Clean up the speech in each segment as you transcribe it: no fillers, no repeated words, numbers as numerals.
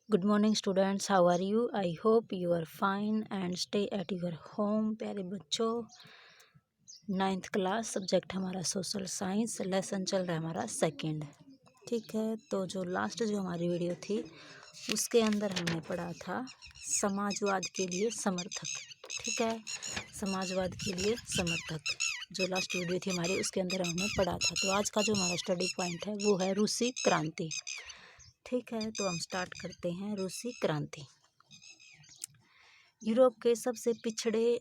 Good morning students, how are you? I hope you are fine and stay at your home। प्यारे बच्चों, 9th class subject हमारा social science, lesson चल रहा है हमारा second. ठीक है, तो जो लास्ट जो हमारी वीडियो थी उसके अंदर हमने पढ़ा था समाजवाद के लिए समर्थक। ठीक है, समाजवाद के लिए समर्थक जो लास्ट वीडियो थी हमारी उसके अंदर हमने पढ़ा था। तो आज का जो हमारा स्टडी पॉइंट है वो है रूसी क्रांति। ठीक है, तो हम स्टार्ट करते हैं। रूसी क्रांति यूरोप के सबसे पिछड़े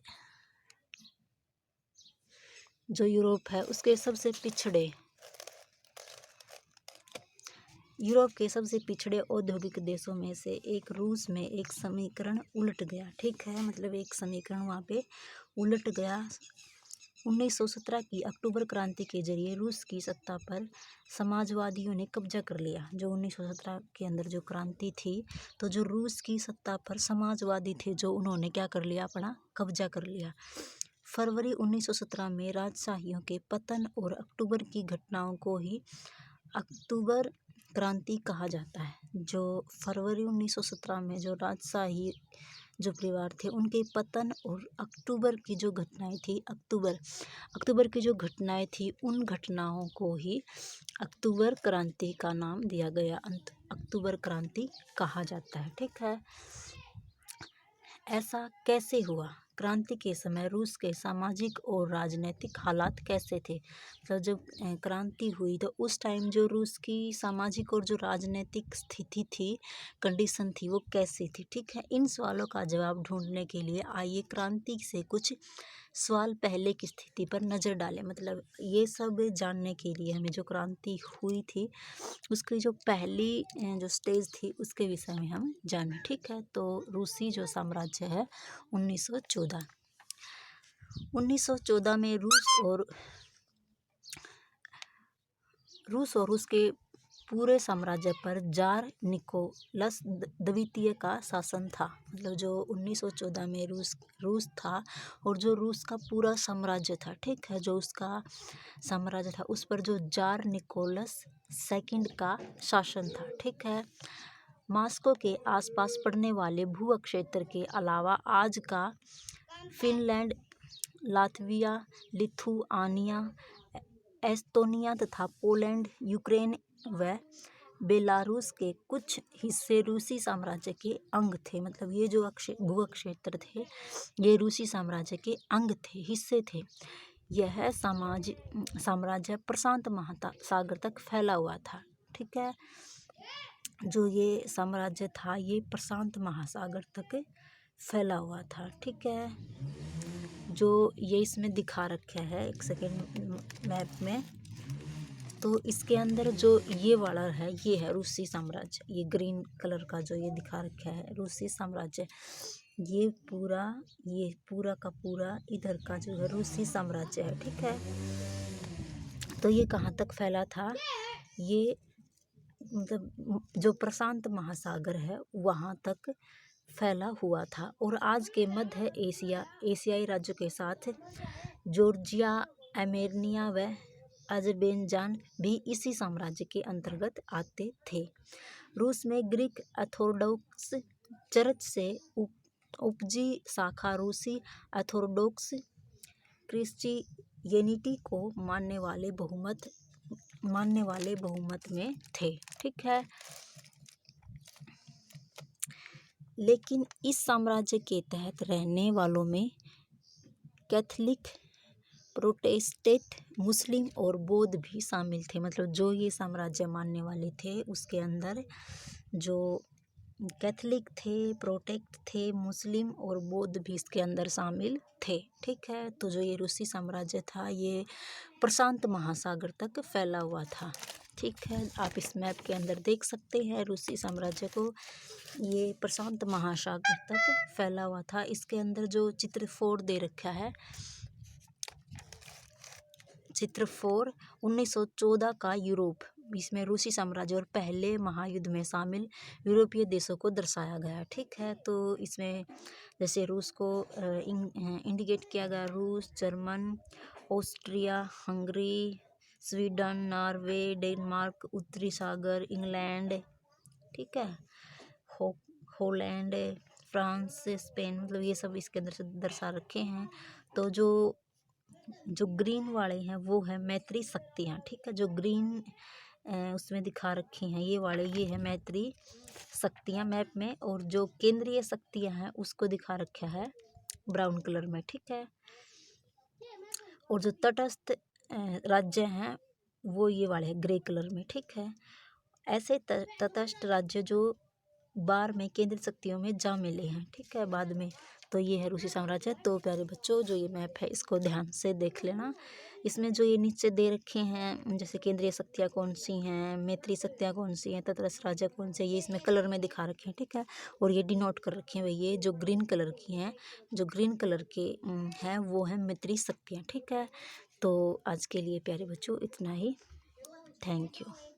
जो यूरोप है उसके सबसे पिछड़े यूरोप के सबसे पिछड़े औद्योगिक देशों में से एक रूस में एक समीकरण उलट गया। ठीक है, मतलब एक समीकरण वहाँ पे उलट गया। 1917 की अक्टूबर क्रांति के जरिए रूस की सत्ता पर समाजवादियों ने कब्जा कर लिया। जो 1917 के अंदर जो क्रांति थी, तो जो रूस की सत्ता पर समाजवादी थे जो उन्होंने क्या कर लिया, अपना कब्जा कर लिया। फरवरी 1917 में राजशाहियों के पतन और अक्टूबर की घटनाओं को ही अक्टूबर क्रांति कहा जाता है। जो फरवरी 1917 में जो राजशाही जो परिवार थे उनके पतन और अक्टूबर की जो घटनाएं थी, अक्टूबर की जो घटनाएं थी उन घटनाओं को ही अक्टूबर क्रांति का नाम दिया गया। अक्टूबर क्रांति कहा जाता है। ठीक है, ऐसा कैसे हुआ? क्रांति के समय रूस के सामाजिक और राजनीतिक हालात कैसे थे? मतलब जब क्रांति हुई तो उस टाइम जो रूस की सामाजिक और जो राजनीतिक स्थिति थी, कंडीशन थी, वो कैसी थी? ठीक है, इन सवालों का जवाब ढूंढने के लिए आइए क्रांति से कुछ सवाल पहले की स्थिति पर नज़र डालें। मतलब ये सब जानने के लिए हमें जो क्रांति हुई थी उसकी जो पहली जो स्टेज थी उसके विषय में हम जानें। ठीक है, तो रूसी जो साम्राज्य है 1914 में रूस और उसके पूरे साम्राज्य पर जार निकोलस द्वितीय का शासन था। मतलब जो 1914 में रूस था और जो रूस का पूरा साम्राज्य था, ठीक है, जो उसका साम्राज्य था उस पर जो जार निकोलस सेकंड का शासन था। ठीक है, मॉस्को के आसपास पड़ने वाले भू क्षेत्र के अलावा आज का फिनलैंड, लात्विया, लिथुआनिया, एस्तोनिया तथा पोलैंड, यूक्रेन व बेलारूस के कुछ हिस्से रूसी साम्राज्य के अंग थे। मतलब ये जो भू क्षेत्र थे ये रूसी साम्राज्य के अंग थे, हिस्से थे। यह साम्राज्य प्रशांत महासागर तक फैला हुआ था। ठीक है, जो ये साम्राज्य था ये प्रशांत महासागर तक फैला हुआ था। ठीक है, जो ये इसमें दिखा रखा है एक सेकेंड मैप में, तो इसके अंदर जो ये वाला है ये है रूसी साम्राज्य। ये ग्रीन कलर का जो ये दिखा रखा है रूसी साम्राज्य, ये पूरा का पूरा इधर का जो है रूसी साम्राज्य है। ठीक है, तो ये कहाँ तक फैला था? ये मतलब जो प्रशांत महासागर है वहाँ तक फैला हुआ था। और आज के मध्य एशियाई राज्यों के साथ जॉर्जिया, आर्मेनिया व अज़रबैजान भी इसी साम्राज्य के अंतर्गत आते थे। रूस में ग्रीक ऑर्थोडॉक्स चर्च से उपजी शाखा रूसी ऑर्थोडॉक्स क्रिश्चियनिटी को मानने वाले बहुमत में थे। ठीक है, लेकिन इस साम्राज्य के तहत रहने वालों में कैथोलिक, प्रोटेस्टेंट, मुस्लिम और बौद्ध भी शामिल थे। मतलब जो ये साम्राज्य मानने वाले थे उसके अंदर जो कैथोलिक थे, प्रोटेस्टेंट थे, मुस्लिम और बौद्ध भी इसके अंदर शामिल थे। ठीक है, तो जो ये रूसी साम्राज्य था ये प्रशांत महासागर तक फैला हुआ था। ठीक है, आप इस मैप के अंदर देख सकते हैं रूसी साम्राज्य को, ये प्रशांत महासागर तक फैला हुआ था। इसके अंदर जो चित्र 4 दे रखा है, चित्र 4 1914 का यूरोप, इसमें रूसी साम्राज्य और पहले महायुद्ध में शामिल यूरोपीय देशों को दर्शाया गया। ठीक है, तो इसमें जैसे रूस को इंडिकेट किया गया, रूस, German, Austria, Hungary, Sweden, Norway, Denmark, उत्तरी सागर, इंग्लैंड, ठीक है, हो हॉलैंड, फ्रांस, स्पेन, मतलब ये सब इसके अंदर से दर्शा रखे हैं। तो जो जो ग्रीन वाले हैं वो है मैत्री शक्तियाँ, ठीक है। जो ग्रीन उसमें दिखा रखी हैं ये वाले, ये है मैत्री शक्तियाँ मैप में। और जो केंद्रीय शक्तियाँ हैं उसको दिखा रखा है ब्राउन कलर में, ठीक है। और जो तटस्थ राज्य हैं वो ये वाले हैं ग्रे कलर में, ठीक है। ऐसे तटस्थ राज्य जो बार में केंद्रीय शक्तियों में जा मिले हैं, ठीक है, बाद में। तो ये है रूसी साम्राज्य। तो प्यारे बच्चों, जो ये मैप है इसको ध्यान से देख लेना। इसमें जो ये नीचे दे रखे हैं जैसे केंद्रीय शक्तियाँ कौन सी हैं, मैत्री शक्तियाँ कौन सी हैं, तटस्थ राज्य कौन से, ये इसमें कलर में दिखा रखे हैं, ठीक है। और ये डिनोट कर रखे हैं, ये जो ग्रीन कलर की हैं, जो ग्रीन कलर के हैं वो है मैत्री शक्तियाँ, ठीक है। तो आज के लिए प्यारे बच्चों इतना ही। Thank you.